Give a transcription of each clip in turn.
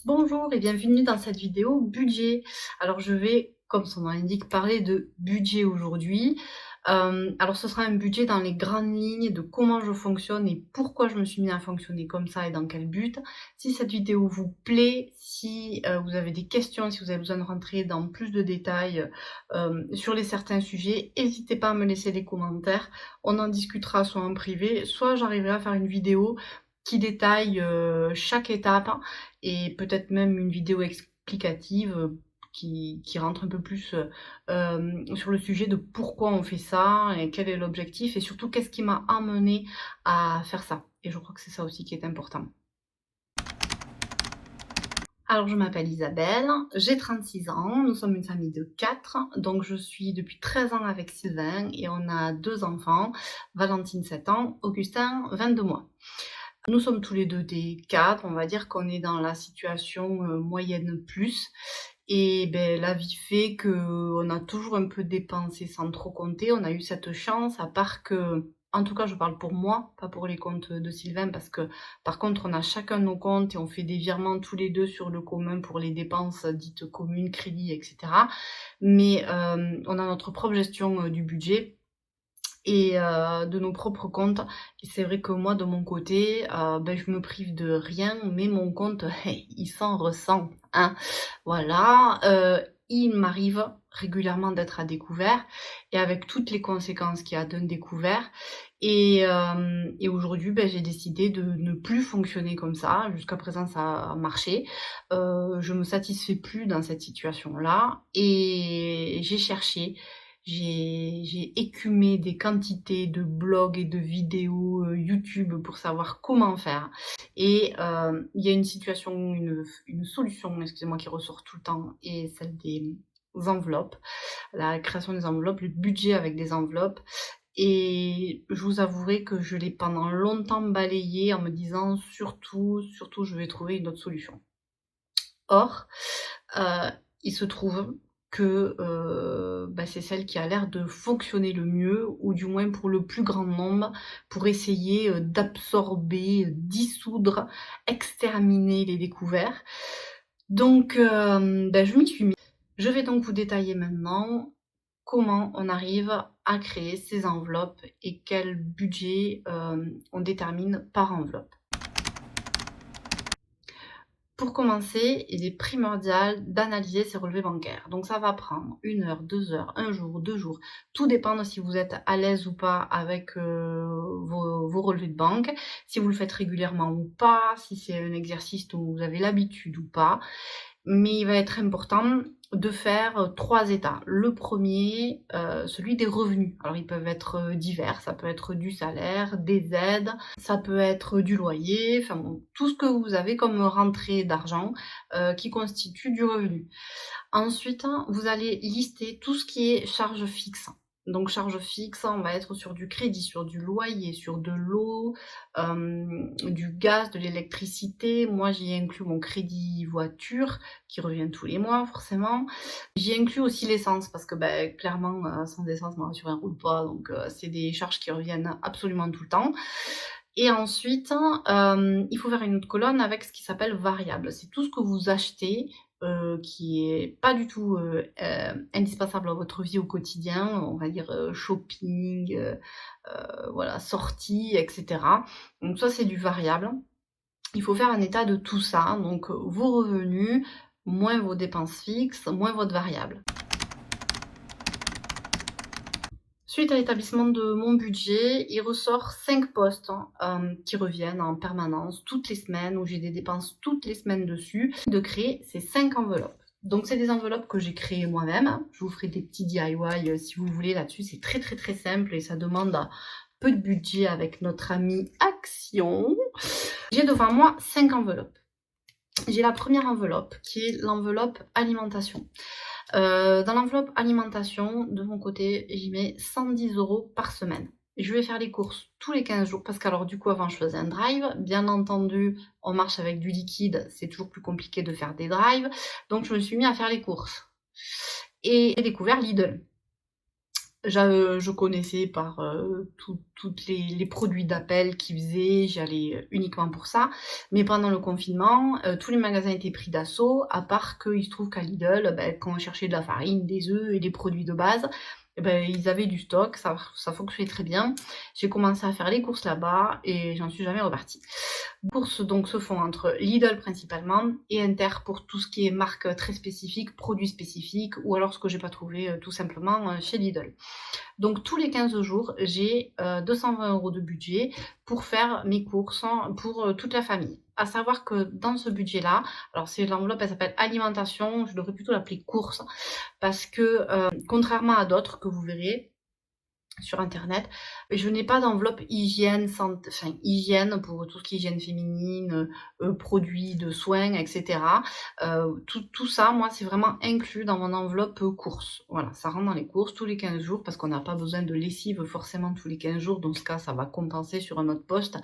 Bonjour et bienvenue dans cette vidéo budget. Alors je vais, comme son nom l'indique, parler de budget aujourd'hui. Alors ce sera un budget dans les grandes lignes de comment je fonctionne et pourquoi je me suis mis à fonctionner comme ça et dans quel but. Si cette vidéo vous plaît, si vous avez des questions, si vous avez besoin de rentrer dans plus de détails sur les certains sujets, n'hésitez pas à me laisser des commentaires. On en discutera soit en privé, soit j'arriverai à faire une vidéo qui détaille chaque étape et peut-être même une vidéo explicative qui rentre un peu plus sur le sujet de pourquoi on fait ça et quel est l'objectif et surtout qu'est-ce qui m'a amené à faire ça. Et je crois que c'est ça aussi qui est important. Alors je m'appelle Isabelle, j'ai 36 ans, nous sommes une famille de 4, donc je suis depuis 13 ans avec Sylvain et on a 2 enfants, Valentine 7 ans, Augustin 22 mois. Nous sommes tous les deux des cadres, on va dire qu'on est dans la situation moyenne plus. Et ben, la vie fait qu'on a toujours un peu dépensé sans trop compter. On a eu cette chance, à part que, en tout cas je parle pour moi, pas pour les comptes de Sylvain, parce que par contre on a chacun nos comptes et on fait des virements tous les deux sur le commun pour les dépenses dites communes, crédits, etc. Mais on a notre propre gestion du budget et de nos propres comptes. Et c'est vrai que moi, de mon côté, je me prive de rien, mais mon compte, il s'en ressent, hein. Voilà, il m'arrive régulièrement d'être à découvert et avec toutes les conséquences qu'il y a d'un découvert. Et aujourd'hui, j'ai décidé de ne plus fonctionner comme ça. Jusqu'à présent, ça a marché. Je me satisfais plus dans cette situation-là et j'ai cherché. J'ai écumé des quantités de blogs et de vidéos YouTube pour savoir comment faire. Et il y a une situation, une solution, excusez-moi, qui ressort tout le temps, et celle des enveloppes, la création des enveloppes, le budget avec des enveloppes. Et je vous avouerai que je l'ai pendant longtemps balayé en me disant surtout, je vais trouver une autre solution. Or, il se trouve que c'est celle qui a l'air de fonctionner le mieux, ou du moins pour le plus grand nombre, pour essayer d'absorber, dissoudre, exterminer les découverts. Donc je m'y suis mis. Je vais donc vous détailler maintenant comment on arrive à créer ces enveloppes et quel budget on détermine par enveloppe. Pour commencer, il est primordial d'analyser ses relevés bancaires. Donc ça va prendre 1 heure, 2 heures, 1 jour, 2 jours. Tout dépend de si vous êtes à l'aise ou pas avec vos relevés de banque, si vous le faites régulièrement ou pas, si c'est un exercice dont vous avez l'habitude ou pas. Mais il va être important de faire 3 états. Le premier, celui des revenus. Alors ils peuvent être divers, ça peut être du salaire, des aides, ça peut être du loyer, enfin bon, tout ce que vous avez comme rentrée d'argent qui constitue du revenu. Ensuite, vous allez lister tout ce qui est charges fixes. Donc charges fixes, on va être sur du crédit, sur du loyer, sur de l'eau, du gaz, de l'électricité. Moi, j'y inclus mon crédit voiture qui revient tous les mois forcément. J'y inclus aussi l'essence parce que clairement, sans essence, ma voiture ne roule pas. Donc c'est des charges qui reviennent absolument tout le temps. Et ensuite, il faut faire une autre colonne avec ce qui s'appelle variable. C'est tout ce que vous achetez qui est pas du tout indispensable à votre vie au quotidien, on va dire shopping, voilà, sorties, etc. Donc ça, c'est du variable. Il faut faire un état de tout ça, donc vos revenus, moins vos dépenses fixes, moins votre variable. Suite à l'établissement de mon budget, il ressort 5 postes qui reviennent en permanence toutes les semaines, où j'ai des dépenses toutes les semaines dessus, de créer ces 5 enveloppes. Donc c'est des enveloppes que j'ai créées moi-même. Je vous ferai des petits DIY si vous voulez là-dessus. C'est très très très simple et ça demande peu de budget avec notre ami Action. J'ai devant moi 5 enveloppes. J'ai la première enveloppe qui est l'enveloppe alimentation. Dans l'enveloppe alimentation, de mon côté, j'y mets 110 € par semaine. Je vais faire les courses tous les 15 jours parce qu'alors du coup avant je faisais un drive. Bien entendu, on marche avec du liquide, c'est toujours plus compliqué de faire des drives. Donc je me suis mis à faire les courses. Et j'ai découvert Lidl. Je connaissais par, toutes les produits d'appel qu'ils faisaient, j'y allais uniquement pour ça. Mais pendant le confinement, tous les magasins étaient pris d'assaut, à part qu'il se trouve qu'à Lidl, quand on cherchait de la farine, des œufs et des produits de base, ils avaient du stock, ça fonctionnait très bien. J'ai commencé à faire les courses là-bas et j'en suis jamais repartie. Courses donc se font entre Lidl principalement et Inter pour tout ce qui est marque très spécifique, produits spécifiques ou alors ce que j'ai pas trouvé, tout simplement, chez Lidl. Donc tous les 15 jours, j'ai 220 € de budget pour faire mes courses pour toute la famille. À savoir que dans ce budget-là, alors c'est l'enveloppe, elle s'appelle alimentation, je devrais plutôt l'appeler courses, parce que contrairement à d'autres que vous verrez sur internet, je n'ai pas d'enveloppe hygiène, enfin hygiène pour tout ce qui est hygiène féminine, produits de soins, etc. Tout ça, moi, c'est vraiment inclus dans mon enveloppe courses. Voilà, ça rentre dans les courses tous les 15 jours parce qu'on n'a pas besoin de lessive forcément tous les 15 jours. Dans ce cas, ça va compenser sur un autre poste.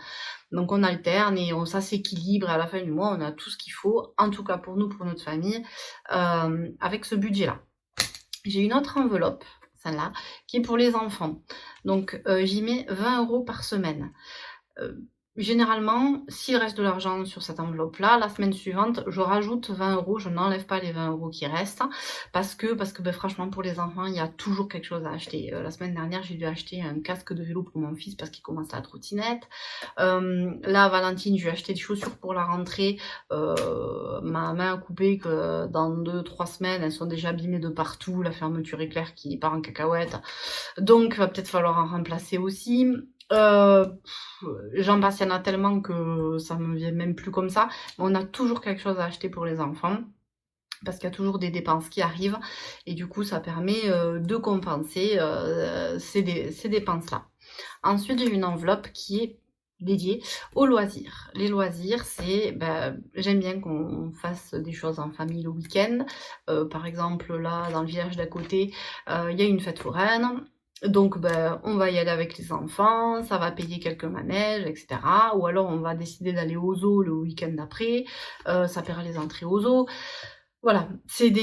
Donc on alterne et ça s'équilibre. À la fin du mois, on a tout ce qu'il faut, en tout cas pour nous, pour notre famille, avec ce budget-là. J'ai une autre enveloppe, celle-là, qui est pour les enfants. Donc j'y mets 20 € par semaine. Généralement, s'il reste de l'argent sur cette enveloppe-là, la semaine suivante, je rajoute 20 €, je n'enlève pas les 20 € qui restent parce que franchement, pour les enfants, il y a toujours quelque chose à acheter. La semaine dernière, j'ai dû acheter un casque de vélo pour mon fils parce qu'il commence la trottinette. Là, Valentine, je lui ai acheté des chaussures pour la rentrée. Ma main a coupé que dans 2-3 semaines, elles sont déjà abîmées de partout. La fermeture éclair qui part en cacahuète. Donc, il va peut-être falloir en remplacer aussi. J'en passe, il y en a tellement que ça me vient même plus comme ça. Mais on a toujours quelque chose à acheter pour les enfants parce qu'il y a toujours des dépenses qui arrivent et du coup ça permet de compenser ces dépenses-là. Ensuite, j'ai une enveloppe qui est dédiée aux loisirs. Les loisirs, c'est, j'aime bien qu'on fasse des choses en famille le week-end. Par exemple, là, dans le village d'à côté, il y a une fête foraine. Donc, on va y aller avec les enfants, ça va payer quelques manèges, etc. Ou alors, on va décider d'aller au zoo le week-end d'après, ça paiera les entrées au zoo. Voilà, s'il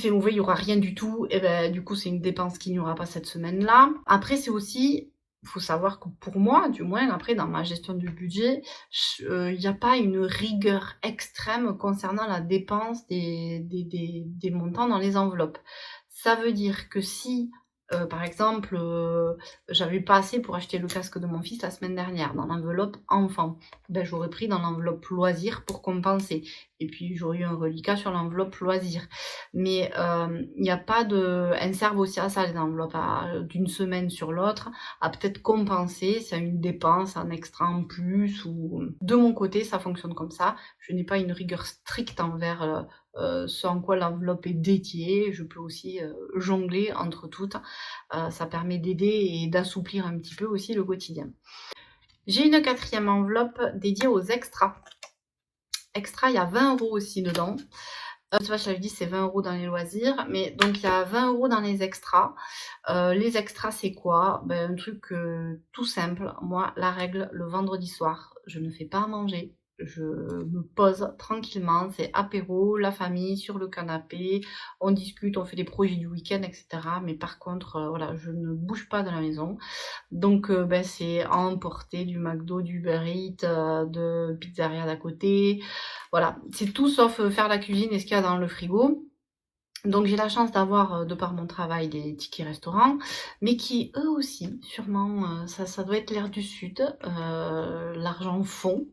fait mauvais, il n'y aura rien du tout, et du coup, c'est une dépense qu'il n'y aura pas cette semaine-là. Après, c'est aussi, il faut savoir que pour moi, du moins, après, dans ma gestion du budget, il n'y a pas une rigueur extrême concernant la dépense des montants dans les enveloppes. Ça veut dire que si par exemple, j'avais pas assez pour acheter le casque de mon fils la semaine dernière, dans l'enveloppe enfant. J'aurais pris dans l'enveloppe loisir pour compenser. Et puis j'aurais eu un reliquat sur l'enveloppe loisir. Mais il n'y a pas de. Elles servent aussi à ça, les enveloppes, d'une semaine sur l'autre, à peut-être compenser s'il y a une dépense, un extra en plus. Ou de mon côté, ça fonctionne comme ça. Je n'ai pas une rigueur stricte envers ce en quoi l'enveloppe est dédiée. Je peux aussi jongler entre toutes. Ça permet d'aider et d'assouplir un petit peu aussi le quotidien. J'ai une 4e enveloppe dédiée aux extras. Extra, il y a 20 € aussi dedans. Je sais pas si j'avais dit c'est 20 € dans les loisirs, mais donc il y a 20 € dans les extras. Les extras, c'est quoi? Un truc tout simple. Moi, la règle, le vendredi soir, je ne fais pas à manger. Je me pose tranquillement, c'est apéro, la famille sur le canapé, on discute, on fait des projets du week-end, etc. Mais par contre, voilà, je ne bouge pas de la maison. Donc, c'est à emporter du McDo, du Uber Eats, de pizzeria d'à côté. Voilà, c'est tout sauf faire la cuisine et ce qu'il y a dans le frigo. Donc j'ai la chance d'avoir, de par mon travail, des tickets restaurants, mais qui eux aussi, sûrement, ça doit être l'air du sud, l'argent fond.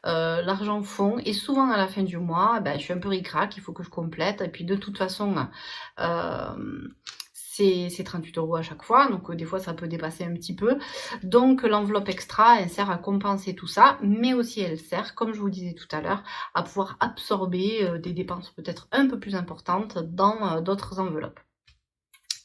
Et souvent à la fin du mois, je suis un peu ric-rac, il faut que je complète et puis de toute façon, c'est 38 € à chaque fois, donc des fois ça peut dépasser un petit peu. Donc l'enveloppe extra, elle sert à compenser tout ça, mais aussi elle sert, comme je vous disais tout à l'heure, à pouvoir absorber des dépenses peut-être un peu plus importantes dans d'autres enveloppes.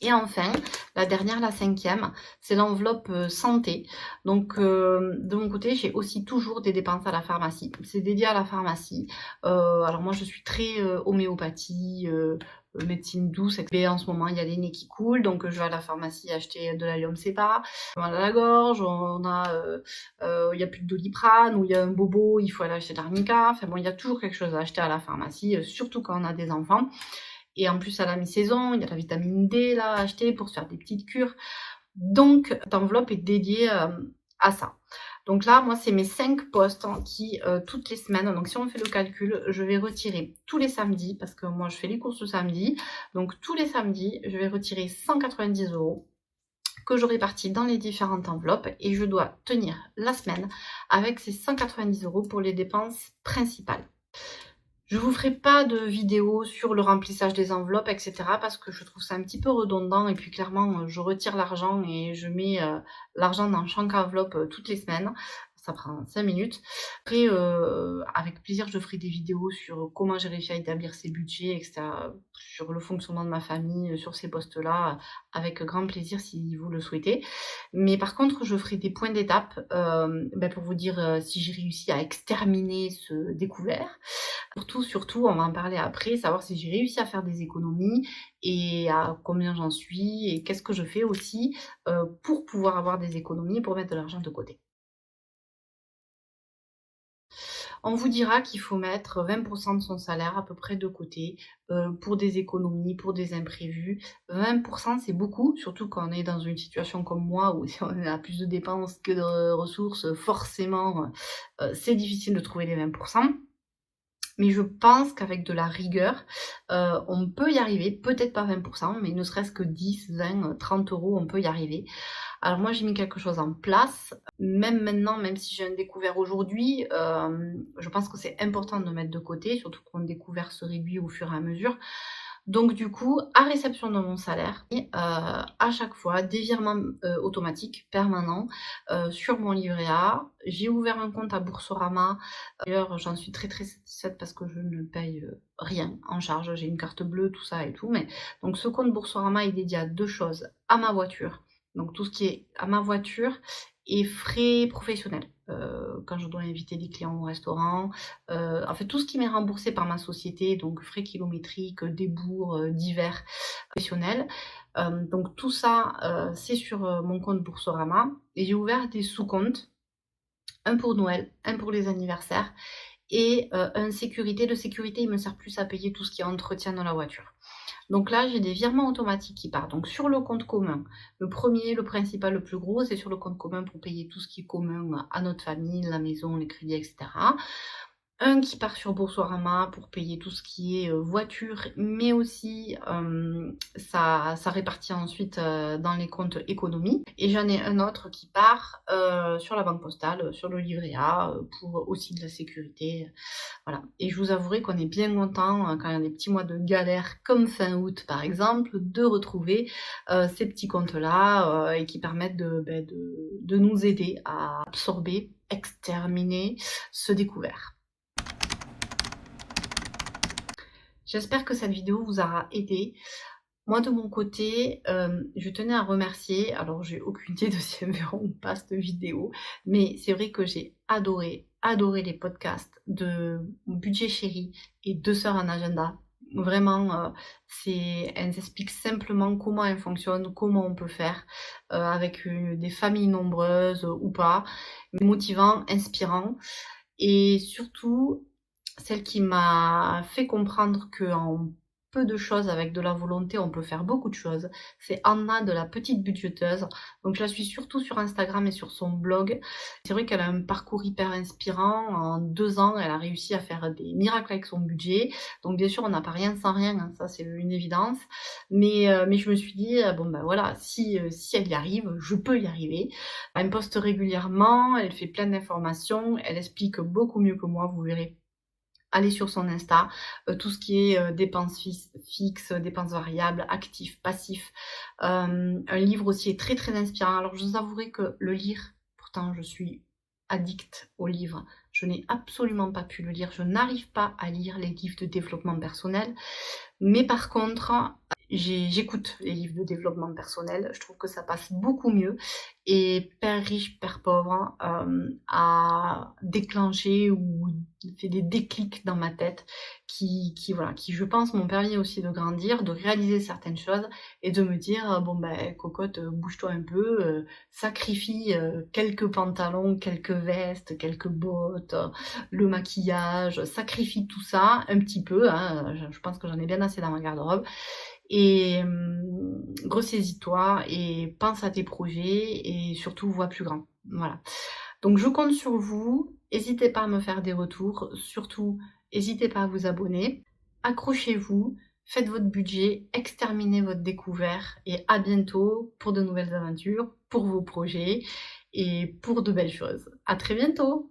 Et enfin, la dernière, la 5e, c'est l'enveloppe santé. Donc de mon côté, j'ai aussi toujours des dépenses à la pharmacie. C'est dédié à la pharmacie. Alors moi, je suis très homéopathie, médecine douce, etc. En ce moment, il y a les nez qui coulent, donc je vais à la pharmacie acheter de l'allium cepa. On a la gorge, il y a plus de Doliprane, ou il y a un bobo, il faut aller acheter de l'arnica. Enfin bon, il y a toujours quelque chose à acheter à la pharmacie, surtout quand on a des enfants. et en plus à la mi-saison, il y a la vitamine D là à acheter pour se faire des petites cures. Donc cette enveloppe est dédiée, à ça. Donc là, moi, c'est mes 5 postes hein, qui, toutes les semaines, donc si on fait le calcul, je vais retirer tous les samedis, parce que moi je fais les courses le samedi, donc tous les samedis, je vais retirer 190 € que je répartis dans les différentes enveloppes et je dois tenir la semaine avec ces 190 € pour les dépenses principales. Je vous ferai pas de vidéo sur le remplissage des enveloppes, et cetera, parce que je trouve ça un petit peu redondant et puis clairement, je retire l'argent et je mets, l'argent dans chaque enveloppe, toutes les semaines. Ça prend 5 minutes. Après, avec plaisir, je ferai des vidéos sur comment j'ai réussi à établir ces budgets et cetera, sur le fonctionnement de ma famille, sur ces postes-là, avec grand plaisir si vous le souhaitez. Mais par contre, je ferai des points d'étape, pour vous dire, si j'ai réussi à exterminer ce découvert. Surtout, on va en parler après, savoir si j'ai réussi à faire des économies et à combien j'en suis et qu'est-ce que je fais aussi, pour pouvoir avoir des économies pour mettre de l'argent de côté. On vous dira qu'il faut mettre 20 de son salaire à peu près de côté, pour des économies, pour des imprévus. 20 c'est beaucoup, surtout quand on est dans une situation comme moi où on a plus de dépenses que de ressources, forcément, c'est difficile de trouver les 20. Mais je pense qu'avec de la rigueur, on peut y arriver, peut-être pas 20 mais ne serait-ce que 10, 20, 30 €, on peut y arriver. Alors moi, j'ai mis quelque chose en place. Même maintenant, même si j'ai un découvert aujourd'hui, je pense que c'est important de mettre de côté, surtout qu'un découvert se réduit au fur et à mesure. Donc du coup, à réception de mon salaire et à chaque fois des virements, automatiques permanents, sur mon livret A. J'ai ouvert un compte à Boursorama. D'ailleurs, j'en suis très, très satisfaite parce que je ne paye, rien en charge. J'ai une carte bleue, tout ça et tout, mais donc ce compte Boursorama est dédié à 2 choses: à ma voiture, donc tout ce qui est à ma voiture et frais professionnels, quand je dois inviter des clients au restaurant, en fait tout ce qui m'est remboursé par ma société, donc frais kilométriques, débours, divers, professionnels. Donc tout ça, c'est sur, mon compte Boursorama et j'ai ouvert des sous-comptes, un pour Noël, un pour les anniversaires et un sécurité. Le sécurité, il me sert plus à payer tout ce qui est entretien de la voiture. Donc là, j'ai des virements automatiques qui partent. Donc sur le compte commun, le premier, le principal, le plus gros, c'est sur le compte commun pour payer tout ce qui est commun à notre famille, la maison, les crédits, etc. Un qui part sur Boursorama pour payer tout ce qui est, voiture, mais aussi, ça répartit ensuite, dans les comptes économie et j'en ai un autre qui part, sur la banque postale, sur le livret A, pour aussi de la sécurité, voilà. Et je vous avouerai qu'on est bien content, quand il y a des petits mois de galère comme fin août par exemple, de retrouver, ces petits comptes-là, et qui permettent de nous aider à absorber, exterminer ce découvert. J'espère que cette vidéo vous aura aidé. Moi de mon côté, je tenais à remercier, alors j'ai aucune idée de si elles verront ou pas cette vidéo, mais c'est vrai que j'ai adoré, adoré les podcasts de Budget Chéri et Deux sœurs en agenda. Vraiment, elles expliquent simplement comment elles fonctionnent, comment on peut faire, avec, des familles nombreuses, ou pas. Motivant, inspirant et surtout celle qui m'a fait comprendre qu'en peu de choses, avec de la volonté, on peut faire beaucoup de choses. C'est Anna de la petite budgeteuse. Donc je la suis surtout sur Instagram et sur son blog. C'est vrai qu'elle a un parcours hyper inspirant. En 2 ans, elle a réussi à faire des miracles avec son budget. Donc bien sûr, on n'a pas rien sans rien, hein, ça c'est une évidence. Mais je me suis dit, bon ben voilà, si elle y arrive, je peux y arriver. Elle me poste régulièrement, elle fait plein d'informations, elle explique beaucoup mieux que moi, vous verrez. Allez sur son Insta, tout ce qui est, dépenses fixes, dépenses variables, actifs, passifs. Un livre aussi est très, très inspirant. Alors je vous avouerai que le lire, pourtant je suis addict aux livres, je n'ai absolument pas pu le lire. Je n'arrive pas à lire les livres de développement personnel. Mais par contre, j'écoute les livres de développement personnel, je trouve que ça passe beaucoup mieux et Père riche, Père pauvre, a déclenché ou fait des déclics dans ma tête qui voilà, qui je pense m'ont permis aussi de grandir, de réaliser certaines choses et de me dire: «Bon ben cocotte, bouge-toi un peu, sacrifie, quelques pantalons, quelques vestes, quelques bottes, le maquillage, sacrifie tout ça un petit peu, hein, je pense que j'en ai bien assez dans ma garde-robe et ressaisis-toi et pense à tes projets et surtout vois plus grand. Voilà. Donc je compte sur vous, hésitez pas à me faire des retours, surtout hésitez pas à vous abonner. Accrochez-vous, faites votre budget, exterminez votre découvert et à bientôt pour de nouvelles aventures, pour vos projets et pour de belles choses. À très bientôt!